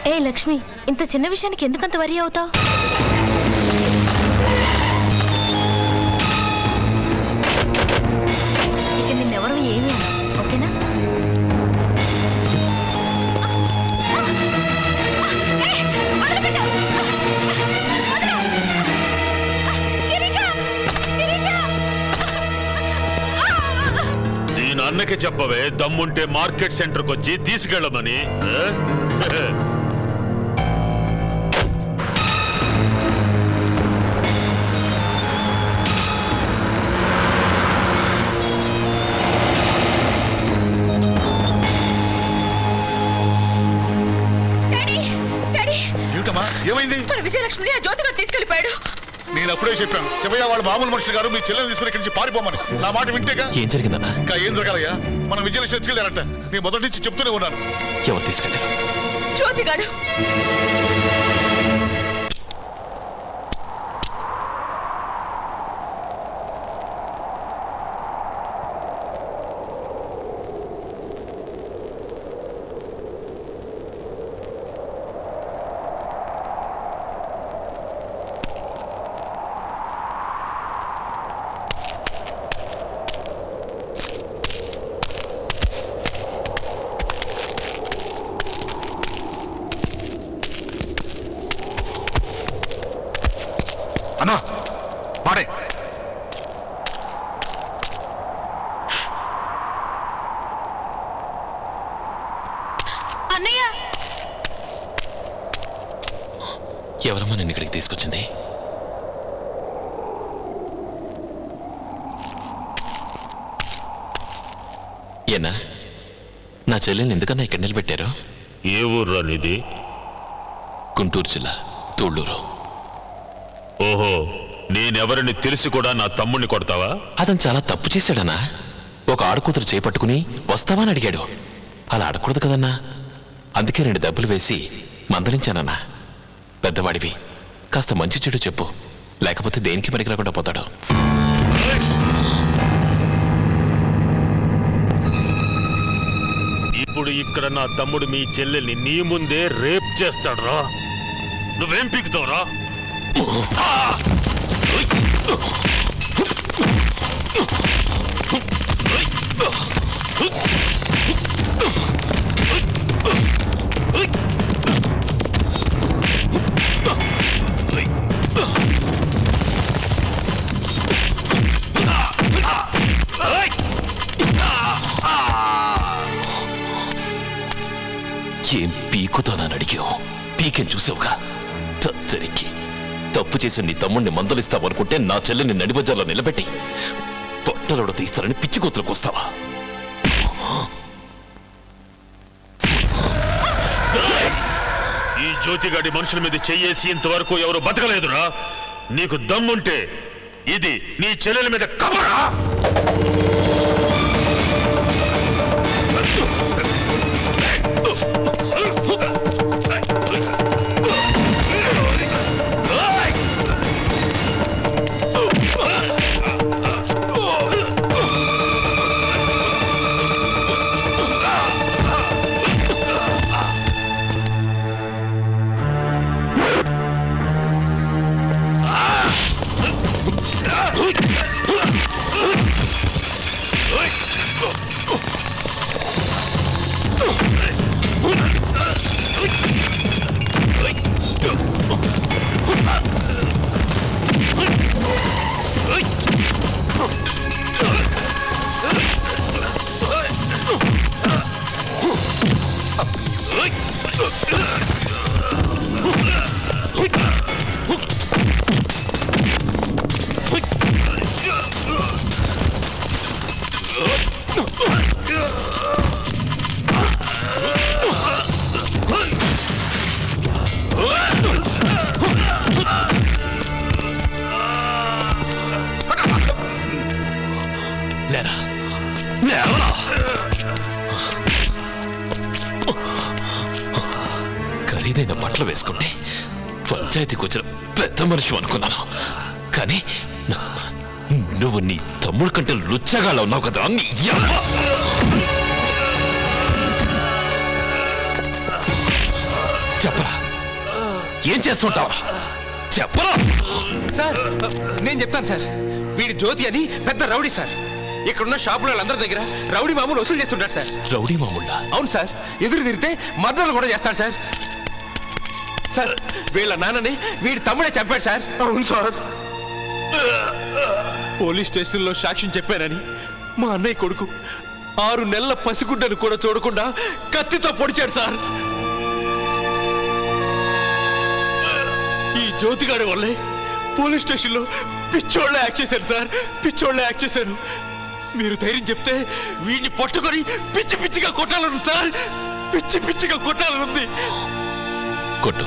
ఏ లక్ష్మి, ఇంత చిన్న విషయానికి ఎందుకంత వరి అవుతావు? ఇక నిన్నెవరు ఏమి ఓకేనా? నేను అన్నకి చెప్పవే, దమ్ముంటే మార్కెట్ సెంటర్కి వచ్చి తీసుకెళ్ళమని. ఏమైంది? విజయలక్ష్మిని ఆ జ్యోతిగా తీసుకెళ్లిపోయాడు. నేను అప్పుడే చెప్పాను శివయ్య వాళ్ళ మామూలు మనుషులు గారు మీ చెల్లెని తీసుకుని ఇక్కడి నుంచి పారిపోమని. నా మాట వింటేగా. ఏం జరిగిందన్నా? ఇంకా ఏం జరగాలయ్యా? మనం విజయలక్ష్మి తీసుకెళ్ళారంట. నేను మొదటి నుంచి చెప్తూనే ఉన్నాను. ఎవరు తీసుకెళ్ళారు? జ్యోతిగాడు. అన్నా పాడే. అన్నయ్య, ఎవరమ్మా నిన్ను ఇక్కడికి తీసుకొచ్చింది? ఏనా నా చెల్లెల్ని ఎందుకన్నా ఇక్కడ నిలబెట్టారు? ఏ ఊర్రా నీది? గుంటూరు జిల్లా తూళ్ళూరు. ఓహో, నేనెవరిని తెలిసి కూడా నా తమ్ముడిని కొడతావా? అతను చాలా తప్పు చేశాడన్నా. ఒక ఆడకూతురు చేపట్టుకుని వస్తావా అని అడిగాడు. అలా ఆడకూడదు కదన్నా. అందుకే 2 దెబ్బలు వేసి మందలించానన్నా. పెద్దవాడివి, కాస్త మంచి చెడు చెప్పు, లేకపోతే దేనికి పనికి రాకుండా పోతాడు. ఇప్పుడు ఇక్కడ నా తమ్ముడు మీ చెల్లెల్ని నీ ముందే రేప్ చేస్తాడురా. నువ్వేం పీకుతావురా? ఏం పీకుతానని అడిగావు? పీకేం చూసావుగా? సరికి తప్పు చేసి నీ తమ్ముడిని మందలిస్తావనుకుంటే నా చెల్లిని నడిబజార్లో నిలబెట్టి పొట్టలోడ తీస్తారని పిచ్చి కూతులకు వస్తావా? ఈ జ్యోతిగాడి మనుషుల మీద చెయ్యేసి ఇంతవరకు ఎవరు బతకలేదురా. నీకు దమ్ముంటే ఇది నీ చెల్లెల మీద కబరా. ఖరీదైన బట్టలు వేసుకుంటే పంచాయతీకి వచ్చిన పెద్ద మనిషి అనుకున్నాను. కానీ నువ్వు నీ తమ్ముడు కంటే లుచ్చగాళ్ళ ఉన్నావు కదా. చెప్పరా, ఏం చేస్తుంటావరా? చెప్పరా. సార్ నేను చెప్తాను సార్. వీడి జ్యోతి అని పెద్ద రౌడీ సార్. ఇక్కడున్న షాపుల వాళ్ళందరి దగ్గర రౌడీ మామూలు వసూలు చేస్తుంటాడు సార్. రౌడీ మామూళ్ళ? అవును సార్. ఎదురు తిరిగితే మర్డర్లు కూడా చేస్తాడు సార్. సార్ వీళ్ళ నాన్నని వీడి తమ్ముడే చంపాడు సార్. అవును సార్. పోలీస్ స్టేషన్లో సాక్ష్యం చెప్పానని మా అన్నయ్య కొడుకు 6 నెలల పసిగుడ్డను కూడా చూడకుండా కత్తితో పొడిచాడు సార్. ఈ జ్యోతిగాడి వల్లే పోలీస్ స్టేషన్లో పిచ్చోళ్ళే యాక్ట్ చేశాను సార్. పిచ్చోళ్ళే యాక్ట్ చేశాను. మీరు ధైర్యం చెప్తే వీడిని పట్టుకొని పిచ్చి పిచ్చిగా కొట్టాలను సార్. పిచ్చి పిచ్చిగా కొట్టాలనుంది. కొట్టు.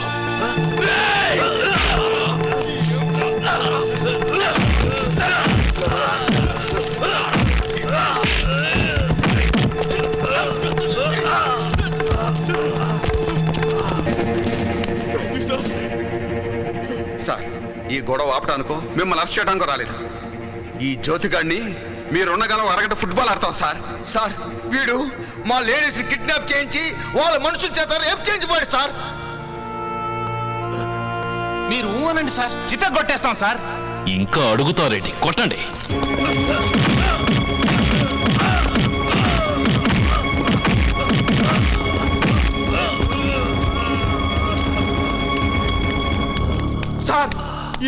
సార్ ఈ గొడవ ఆపడానికో మిమ్మల్ని అరెస్ట్ చేయడానికో రాలేదు. ఈ జ్యోతిగాడిని మీరున్నగానో అరగంట ఫుట్బాల్ ఆడతాం సార్. సార్ వీడు మా లేడీస్ కిడ్నాప్ చేయించి వాళ్ళ మనుషుల చేత రేపు చేయించిపోయాడు సార్. మీరు ఊనండి సార్, చిత్త కొట్టేస్తాం సార్. ఇంకా అడుగుతారేంటి? కొట్టండి. సార్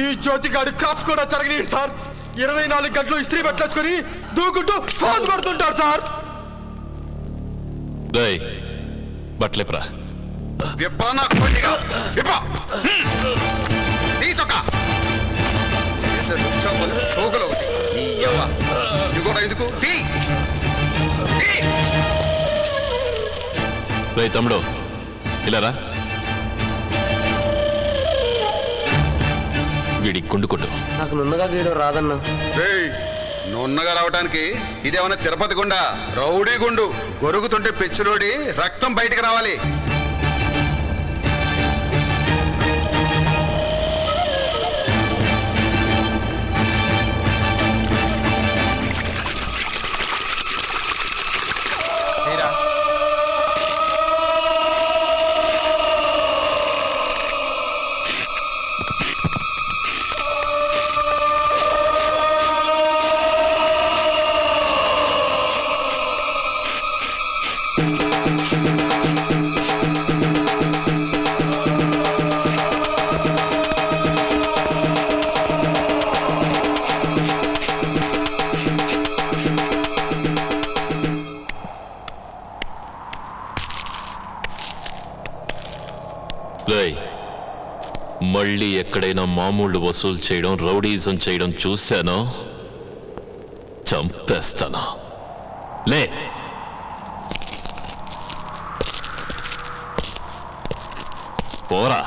ఈ జ్యోతిగాడు కాప్స్ కూడా జరగలేదు సార్. 24 గంటలు ఇస్త్రీ పెట్టేసుకొని దూకుంటూ ఫోన్ కొడుతుంటాడు సార్. బట్లేపరా. తమ్ముడు ఇలారా. వీడి గుండు కొట్టు. నాకు నున్నగా గీయడం రాదన్నా. నున్నగా రావడానికి ఇదేమన్నా తిరుపతి గుండా? రౌడీ గుండు. గొరుగుతుంటే పెచ్చులోడి రక్తం బయటికి రావాలి. మళ్ళీ ఎక్కడైనా మామూలు వసూలు చేయడం, రౌడీజం చేయడం చూశానో చంపేస్తాను. లే. పోరా.